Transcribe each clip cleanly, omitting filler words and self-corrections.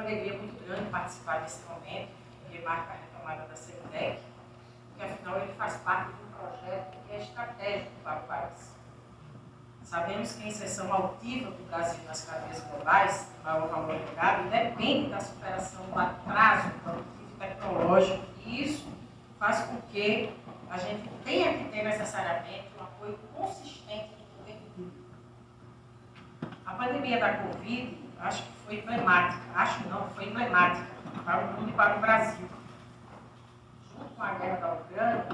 uma alegria muito grande participar desse momento, que marca a retomada da CEMTEC, porque afinal ele faz parte de um projeto que é estratégico para o país. Sabemos que a inserção altiva do Brasil nas cadeias globais, de maior valor agregado, depende da superação do atraso produtivo e tecnológico, e isso faz com que a gente tenha que ter necessariamente um apoio consistente do poder público. A pandemia da Covid, acho que foi emblemática, foi emblemática para o mundo e para o Brasil. Junto com a guerra da Ucrânia,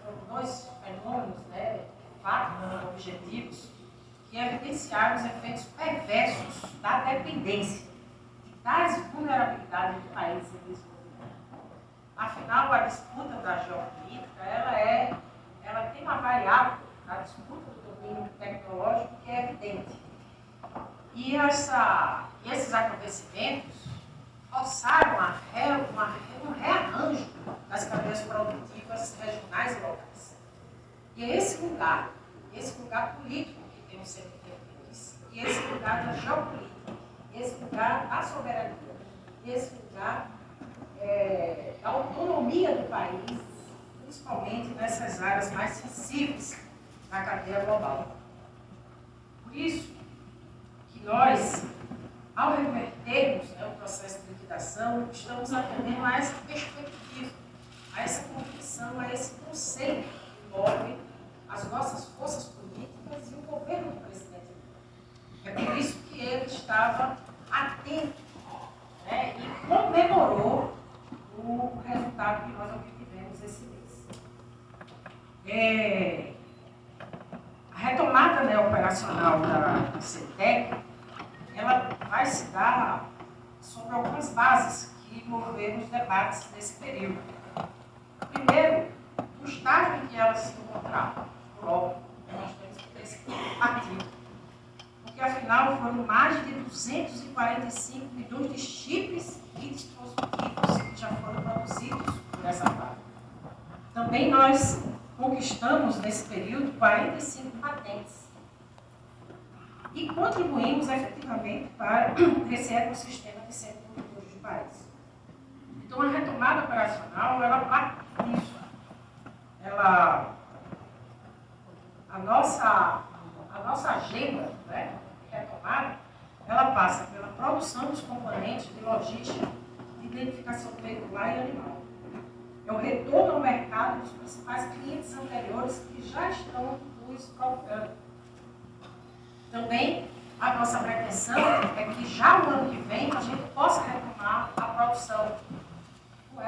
foram dois fenômenos, fatos objetivos, que evidenciaram os efeitos perversos da dependência e das vulnerabilidades do país em desenvolvimento. Afinal, a disputa da geopolítica, ela tem uma variável da disputa do domínio tecnológico que é evidente. E esses acontecimentos forçaram um rearranjo das cadeias produtivas regionais e locais. E é esse lugar político que tem o CNPq, e esse lugar da geopolítica, esse lugar da soberania, esse lugar da autonomia do país, principalmente nessas áreas mais sensíveis da cadeia global. Por isso que nós, ao revertermos o processo de liquidação, estamos atendendo a essa perspectiva, a essa convicção, a esse conceito que envolve as nossas forças políticas e o governo do presidente Lula. É por isso que ele estava atento e comemorou o resultado que nós obtivemos esse mês. A retomada operacional da CEMTEC, ela vai se dar sobre algumas bases que moveram os debates nesse período. Primeiro, o estágio em que ela se encontrava. Por óbvio, nós temos que ter esse ativo. Porque, afinal, foram mais de 245 milhões de chips e dispositivos que já foram produzidos por essa fábrica. Também nós conquistamos, nesse período, 45 patentes. E contribuímos efetivamente para esse ecossistema de semicondutores do país. Então, a retomada operacional, ela parte nisso. A nossa agenda de retomada, ela passa pela produção dos componentes de logística, de identificação veicular e animal. É o retorno ao mercado dos principais clientes anteriores que já estão nos procurando. Também, a nossa pretensão é que já no ano que vem a gente possa retomar a produção com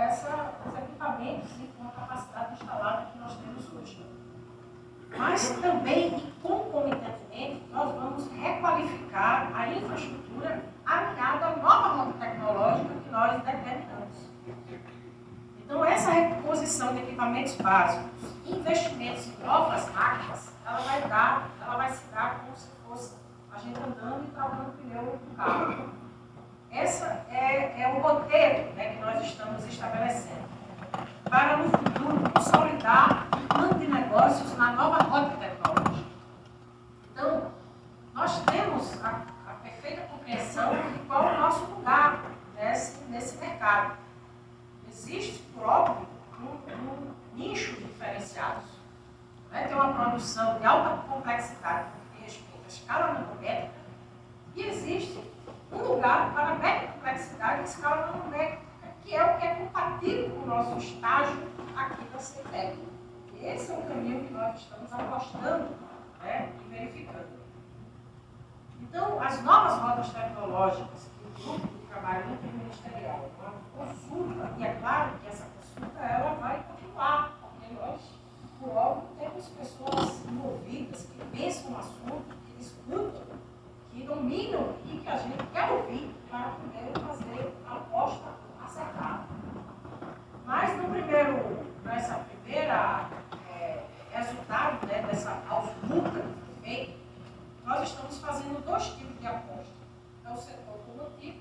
os equipamentos e com a capacidade instalada que nós temos hoje. Mas também, e concomitantemente, nós vamos requalificar a infraestrutura alinhada à nova rota tecnológica que nós determinamos. Então, essa reposição de equipamentos básicos, investimentos em novas máquinas, ela vai se dar como se fosse a gente andando e trocando pneu do carro. Esse é o roteiro que nós estamos estabelecendo para, no futuro, consolidar um plano de negócios na nova rota tecnológica. Então, nós temos a perfeita compreensão de qual é o nosso lugar nesse mercado. Existe, por óbvio, um nicho diferenciado. Tem uma produção de alta complexidade, que respeita a escala nanométrica, e existe um lugar para a mega-complexidade e escala nanométrica, que é o que é compatível com o nosso estágio aqui da CEMTEC. Esse é o caminho que nós estamos apostando e verificando. Então, as novas rotas tecnológicas que o grupo de trabalho interministerial consulta, e é claro que essa consulta ela vai continuar, porque nós, por óbvio, temos pessoas envolvidas que pensam no assunto, que discutem, que dominam e que a gente quer ouvir para poder fazer a aposta acertada. Mas nessa primeira resultado dessa ausculta que foi feita, nós estamos fazendo dois tipos de aposta. É o setor automotivo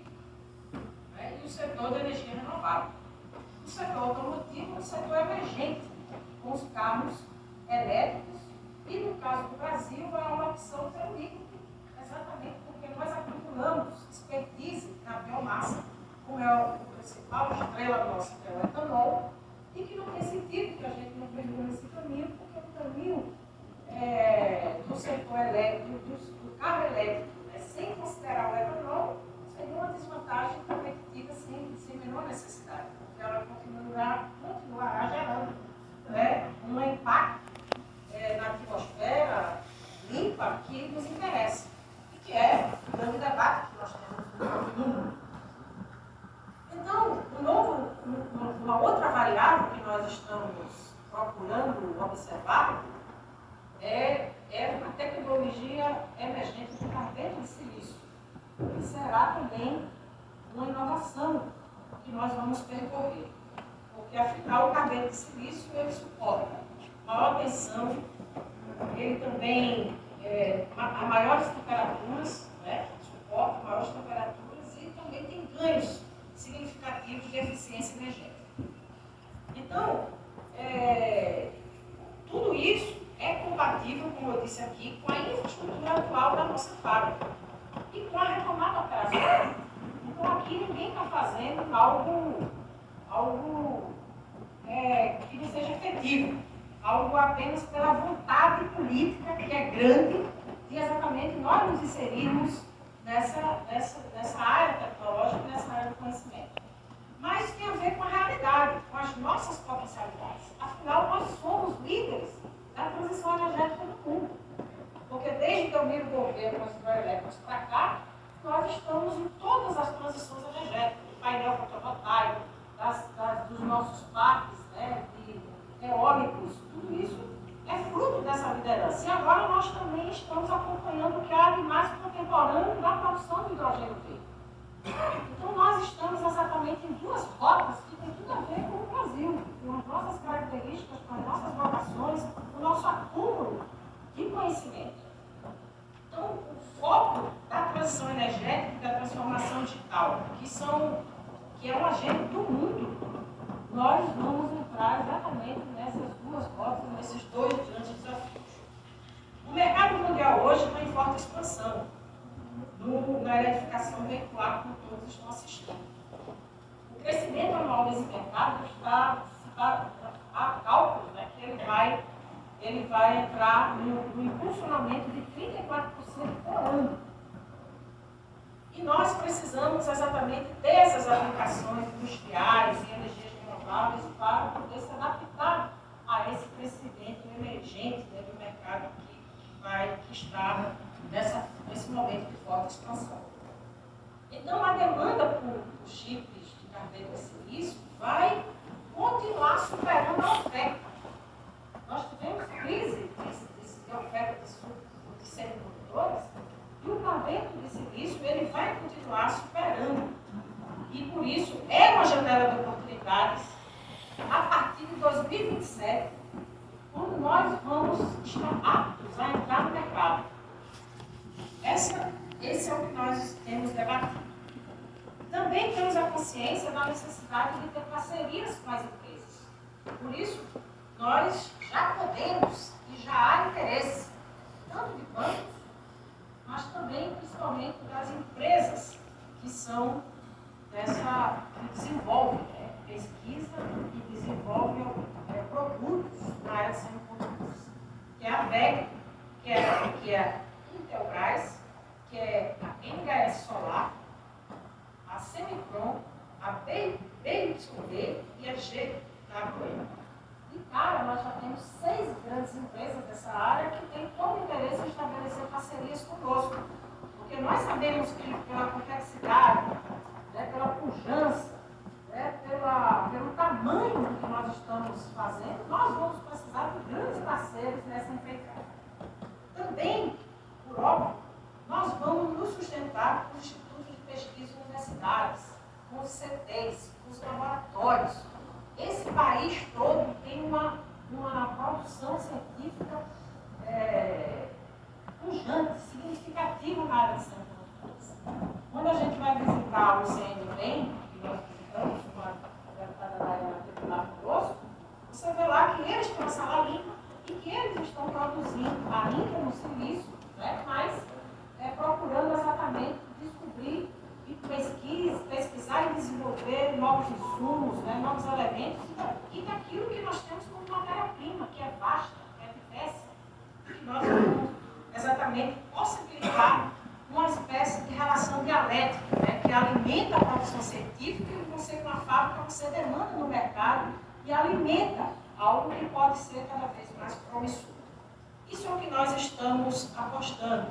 e o setor da energia renovável. O setor automotivo é um setor emergente, com os carros elétricos, e no caso do Brasil, é uma opção pelo líquido, exatamente porque nós acumulamos expertise na biomassa biomassa, como é o principal estrela nossa, que é o etanol, e que não tem sentido que a gente não perdoe nesse caminho, porque o caminho do setor elétrico, do carro elétrico, né, sem considerar o etanol, seria uma desvantagem competitiva sem menor necessidade, porque ela continuará gerando, né, um impacto na atmosfera limpa que nos interessa, e que é o grande debate que nós temos no mundo. Então, uma outra variável que nós estamos procurando observar é a tecnologia emergente do carbeto de silício, que será também uma inovação que nós vamos percorrer, porque afinal o carbeto de silício ele suporta maior tensão, ele também a maiores temperaturas, né, suporta maiores temperaturas e também tem ganhos significativos de eficiência energética. Então, tudo isso é compatível, como eu disse aqui, com a infraestrutura atual da nossa fábrica e com a retomada operacional. Então, aqui ninguém está fazendo algo que não seja efetivo, algo apenas pela vontade política, que é grande, de exatamente nós nos inserirmos nessa área tecnológica, nessa área do conhecimento. Mas tem a ver com a realidade, com as nossas potencialidades. Afinal, nós somos líderes da transição energética do mundo. Porque desde 2000 com as hidroelétricas para cá, nós estamos em todas as transições energéticas, do painel fotovoltaico, dos nossos parques, né, de eólicos, tudo isso é fruto dessa liderança. E agora nós também estamos acompanhando o que há de mais contemporâneo da produção do hidrogênio verde. Então nós estamos exatamente em duas rotas que têm tudo a ver com o Brasil, com as nossas características, com as nossas vocações, com o nosso acúmulo de conhecimento. Então, o foco da transição energética e da transformação digital, que é um agente do mundo, nós vamos entrar exatamente nessas duas rotas, nesses dois grandes desafios. O mercado mundial hoje está em forte expansão na eletrificação veicular, como todos estão assistindo. O crescimento anual desse mercado há cálculos, né, que ele vai entrar no impulsionamento de 34% por ano. E nós precisamos exatamente dessas aplicações industriais e energias renováveis para poder se adaptar a esse crescimento emergente, né, do mercado que está nesse momento de forte expansão. Então, a demanda por chips de carbono de silício vai continuar superando a oferta. Nós tivemos crise de oferta de semicondutores e o carbono de silício ele vai continuar superando. E, por isso, é uma janela de oportunidades a partir de 2027, quando nós vamos estar aptos a entrar no mercado. Esse é o que nós temos debatido. Também temos a consciência da necessidade de ter parcerias com as empresas. Por isso, nós já podemos e já há interesse, tanto de bancos, mas também, principalmente, das empresas que desenvolvem pesquisa e desenvolvem produtos na área de semicondutores, que é a VEG, que é a Intelbras, que é a NHS Solar, a Semicron, a BYD e a GWM. E, cara, nós já temos 6 grandes empresas dessa área que têm todo o interesse em estabelecer parcerias conosco. Porque nós sabemos que, pela complexidade, né, pela pujança, né, pelo tamanho do que nós estamos fazendo, nós vamos precisar de grandes parceiros nessa empreitada. Também, por óbvio, nós vamos nos sustentar com os institutos de pesquisa e universidades, com os CTs, com os laboratórios. Esse país todo tem uma produção científica pujante, significativa na área de semicondutores. Quando a gente vai visitar o CNPEM, que nós visitamos, uma deputada da área lá conosco, você vê lá que eles têm uma sala limpa e que eles estão produzindo ainda no silício, né, mas procurando exatamente descobrir e pesquisa alimenta a produção científica, e você, uma fábrica, você demanda no mercado e alimenta algo que pode ser cada vez mais promissor. Isso é o que nós estamos apostando.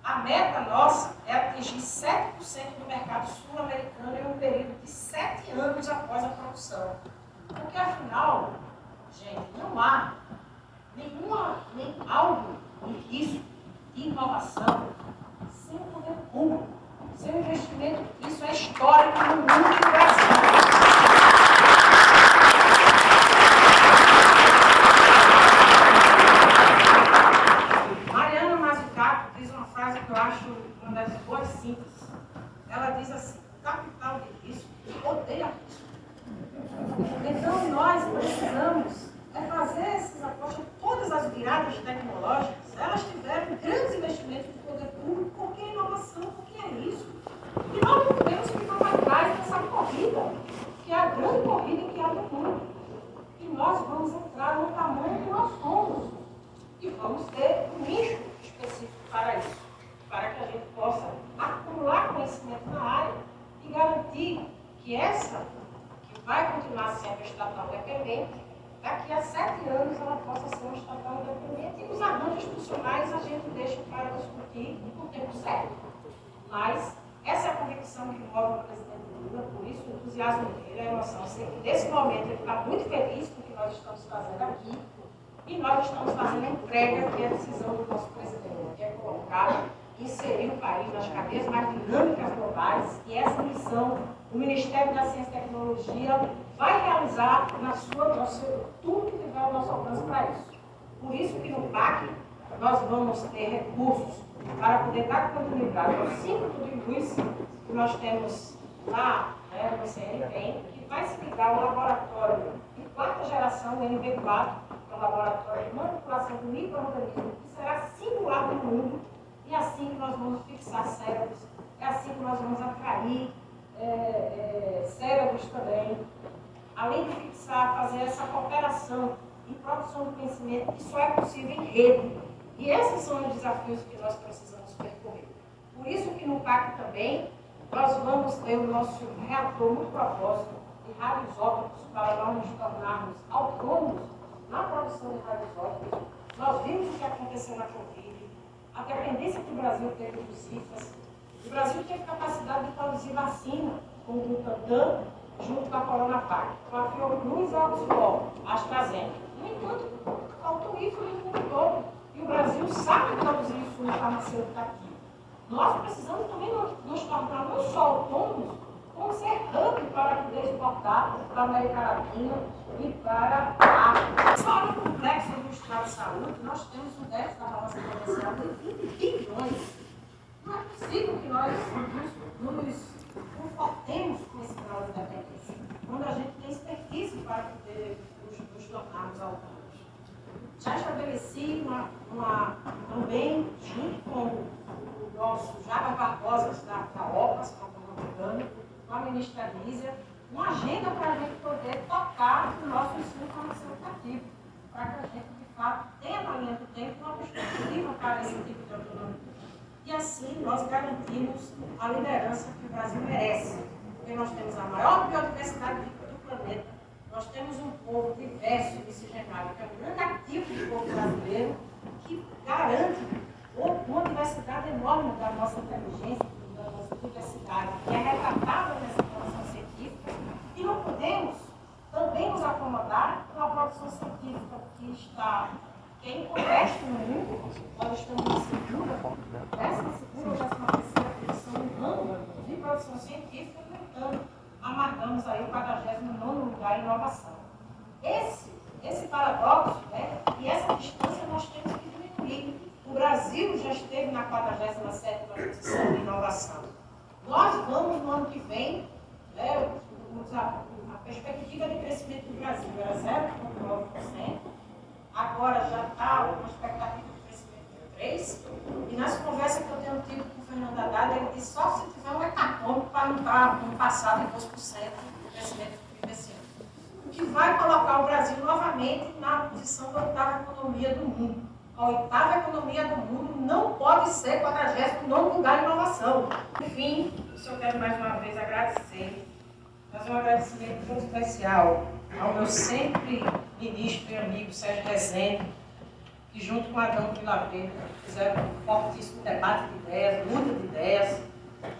A meta nossa é atingir 7% do mercado sul-americano em um período de 7 anos após a produção. Porque, afinal, gente, não há nem algo em risco de inovação sem o poder público, sem o investimento. Isso é histórico no mundo e no Brasil. Que eu acho uma das boas sínteses. Ela diz assim: o capital de risco odeia risco. Então, nós precisamos fazer essas apostas. Todas as viradas tecnológicas, elas tiveram grandes investimentos do poder público, porque é inovação, porque é isso. E nós não podemos ficar atrás dessa corrida, que é a grande corrida que há no mundo. E nós vamos entrar no tamanho que nós somos. E vamos ter um nicho específico para isso, para que a gente possa acumular conhecimento na área e garantir que essa, que vai continuar sendo estatal independente, daqui a 7 anos ela possa ser uma estatal independente, e os arranjos institucionais a gente deixa para discutir no tempo certo. Mas essa é a convicção que move o presidente Lula, por isso o entusiasmo dele, a emoção. Eu sei que nesse momento ele está muito feliz com o que nós estamos fazendo aqui, e nós estamos fazendo a entrega, que é a decisão do nosso presidente, que é colocar, inserir o país nas cadeias mais dinâmicas globais, e essa missão o Ministério da Ciência e Tecnologia vai realizar tudo que tiver ao nosso alcance para isso. Por isso que no PAC nós vamos ter recursos para poder dar continuidade aos 5 contribuintes que nós temos lá, no CNPEM, que vai se ligar ao laboratório de 4ª geração, o NB4, que é um laboratório de manipulação de micro-organismos, que será singular no mundo. E é assim que nós vamos fixar cérebros, é assim que nós vamos atrair cérebros também, além de fixar, fazer essa cooperação em produção do conhecimento, que só é possível em rede. E esses são os desafios que nós precisamos percorrer. Por isso que no PAC também, nós vamos ter o nosso reator muito propósito de radioisótopos para nós nos tornarmos autônomos na produção de radioisótopos. Nós vimos o que aconteceu na Covid, a dependência que o Brasil teve dos cifras. O Brasil teve capacidade de produzir vacina com o Butantan, junto com a Coronavac, com a Fiocruz e a Oxford, a AstraZeneca. No entanto, faltou isso no mundo todo. E o Brasil sabe produzir isso no farmacêutico aqui. Nós precisamos também nos tornar não só autônomos, como ser hub para poder exportar para a América Latina e para a África. Só no complexo industrial de saúde, nós temos um déficit da balança comercial de 20 bilhões. Não é possível que nós nos confortemos com esse grau de dependência, quando a gente tem expertise para poder nos tornarmos autônomos. Já estabeleci também, junto com o nosso Jabas Barbosa, da OPAS, com a ministra Lísia, uma agenda para a gente poder tocar o nosso ensino farmacêutico ativo, para que a gente, de fato, tenha na linha do tempo uma perspectiva para esse tipo de autonomia. E assim nós garantimos a liderança que o Brasil merece, porque nós temos a maior biodiversidade do planeta, nós temos um povo diverso e miscigenado, que é um grande ativo do povo brasileiro, que garante uma diversidade enorme da nossa inteligência, da nossa diversidade, que é retratada nessa produção científica, e não podemos também nos acomodar com a produção científica que é incorreta no mundo. Nós estamos na segunda ou 13ª posição no ramo de produção científica, tentando amargamos aí o 49º lugar em inovação. Esse paradoxo, e essa distância nós temos que diminuir. O Brasil já esteve na 47ª posição de inovação. Nós vamos, no ano que vem, a perspectiva de crescimento do Brasil era 0,9%, agora já está uma expectativa de crescimento de 3%, e nas conversas que eu tenho tido com o Fernando Haddad, ele disse só se tiver um hecatombe para não estar no passado em 2% do crescimento que esse ano. O que vai colocar o Brasil novamente na posição da 8ª economia do mundo, a 8ª economia do mundo não pode ser 49º lugar em inovação. Enfim, eu quero mais uma vez agradecer, fazer um agradecimento muito especial ao meu sempre ministro e amigo Sérgio Rezende, que junto com Adão Vilaverde fizeram um fortíssimo debate de ideias, luta de ideias,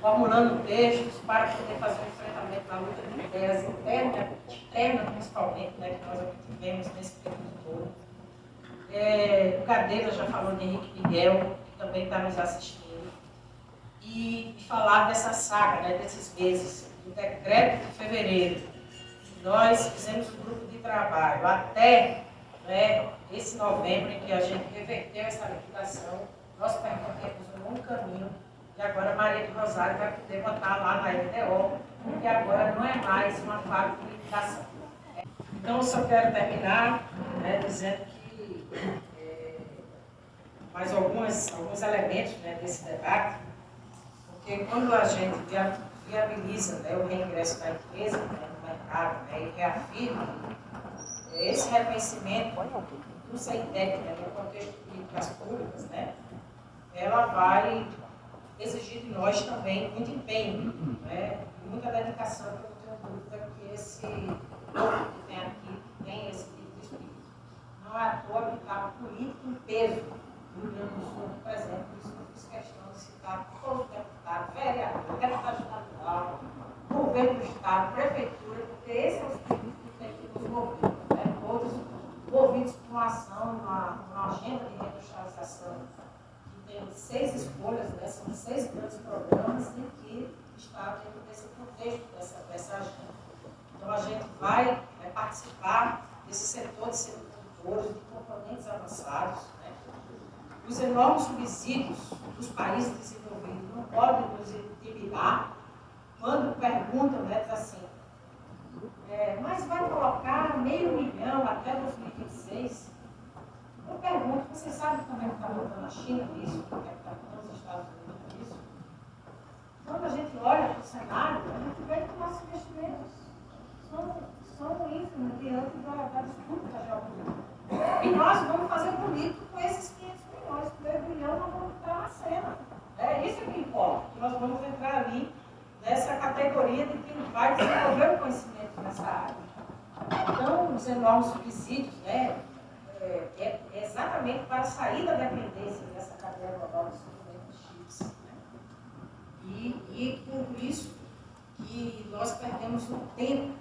formulando textos para poder fazer um enfrentamento na luta de ideias interna principalmente, né, que nós obtivemos nesse período todo. O Cadeira já falou de Henrique Miguel, que também está nos assistindo, e falar dessa saga, né, desses meses, do decreto de fevereiro. Nós fizemos um grupo de trabalho até, né, esse novembro, em que a gente reverteu essa liquidação. Nós percorremos um longo caminho e agora Maria do Rosário vai poder botar lá na LDO, porque agora não é mais uma fábrica de liquidação. Então, eu só quero terminar, né, dizendo que mais alguns elementos, né, desse debate, porque quando a gente viabiliza, né, o reingresso da empresa, né, no mercado, né, e reafirma esse reconhecimento do CEITEC, né, no contexto de políticas públicas, né, ela vai exigir de nós também muito empenho, né, e muita dedicação, porque eu não tenho dúvida que esse grupo que tem aqui tem esse tipo de espírito. Não é à toa que está político em peso do Rio Grande do Sul, por exemplo, por isso que eu fiz questão de citar todo deputado, vereador, deputado estadual, governo do Estado, prefeitura, porque esse é o espírito que tem que nos mover, né? Todos movidos por uma ação, uma agenda de reindustrialização, que tem 6 escolhas, né? São 6 grandes programas em que está dentro desse contexto, dessa agenda. Então, a gente vai participar desse setor de semicondutores, de componentes avançados, né? Os enormes subsídios dos países desenvolvidos não podem nos intimidar quando perguntam, né, diz assim, mas vai colocar 500 milhões até 2026? Eu pergunto, você sabe como é que está lutando a China nisso? Como é que está lutando os Estados Unidos nisso? Quando a gente olha para o cenário, a gente vê que nossos investimentos são ínfimos diante da disputa da geopolítica. E nós vamos fazer bonito com esses 500 milhões, com 2 bilhões nós vamos estar na cena. É isso que importa, que nós vamos entrar ali nessa categoria de quem vai desenvolver o conhecimento nessa área. Então, os enormes subsídios, né, é exatamente para sair da dependência dessa cadeia global de suprimento de chips. Né? E por isso que nós perdemos um tempo,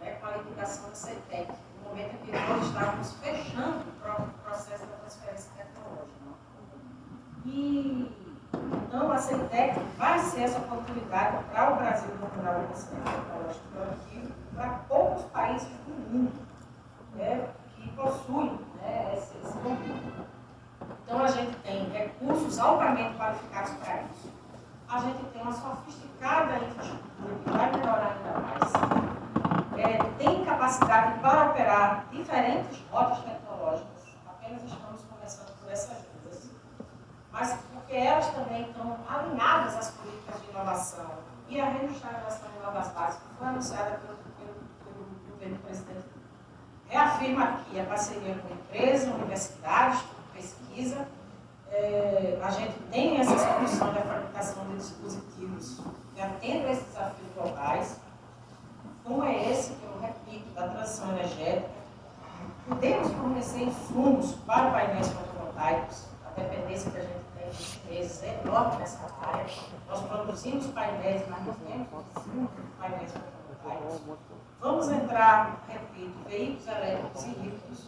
né, com a liquidação do CETEC, no momento em que nós estávamos fechando o processo da transferência tecnológica. E então a CETEC vai ser essa oportunidade para o Brasil procurar o conhecimento tecnológico produtivo para poucos países do mundo, né, que possuem, né, esse domínio. Então a gente tem recursos altamente qualificados para isso. A gente tem uma sofisticada infraestrutura que vai melhorar ainda mais. Tem capacidade para operar diferentes rotas tecnológicas. Apenas estamos começando por essas duas. Mas porque elas também estão alinhadas às políticas de inovação e a reindustrialização de novas bases, que foi anunciada pelo governo presidente, reafirma aqui a parceria com empresas, universidades, pesquisa. A gente tem essa solução da fabricação de dispositivos que atendem a esses desafios globais, como é esse que eu repito, da transição energética. Podemos fornecer insumos para painéis fotovoltaicos, a dependência que a gente tem de chineses é enorme nessa área. Nós produzimos painéis, mas não temos painéis fotovoltaicos. Vamos entrar, repito, veículos elétricos e híbridos,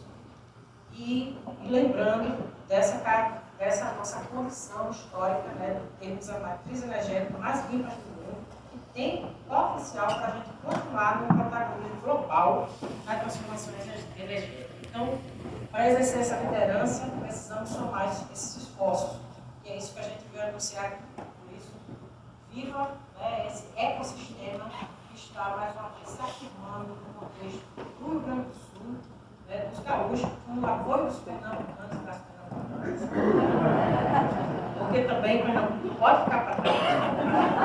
e lembrando dessa nossa condição histórica, né, de termos a matriz energética mais limpa do mundo, que tem potencial para a gente continuar no protagonismo global na transformação energética. Então, para exercer essa liderança, precisamos somar esses esforços, e é isso que a gente veio anunciar aqui. Por isso, viva, né, esse ecossistema que está, mais uma vez, se afirmando no contexto do Rio Grande do Sul, né, dos gaúchos, com o apoio dos pernambucanos e das pernambucanas. Porque também Pernambuco não pode ficar para trás.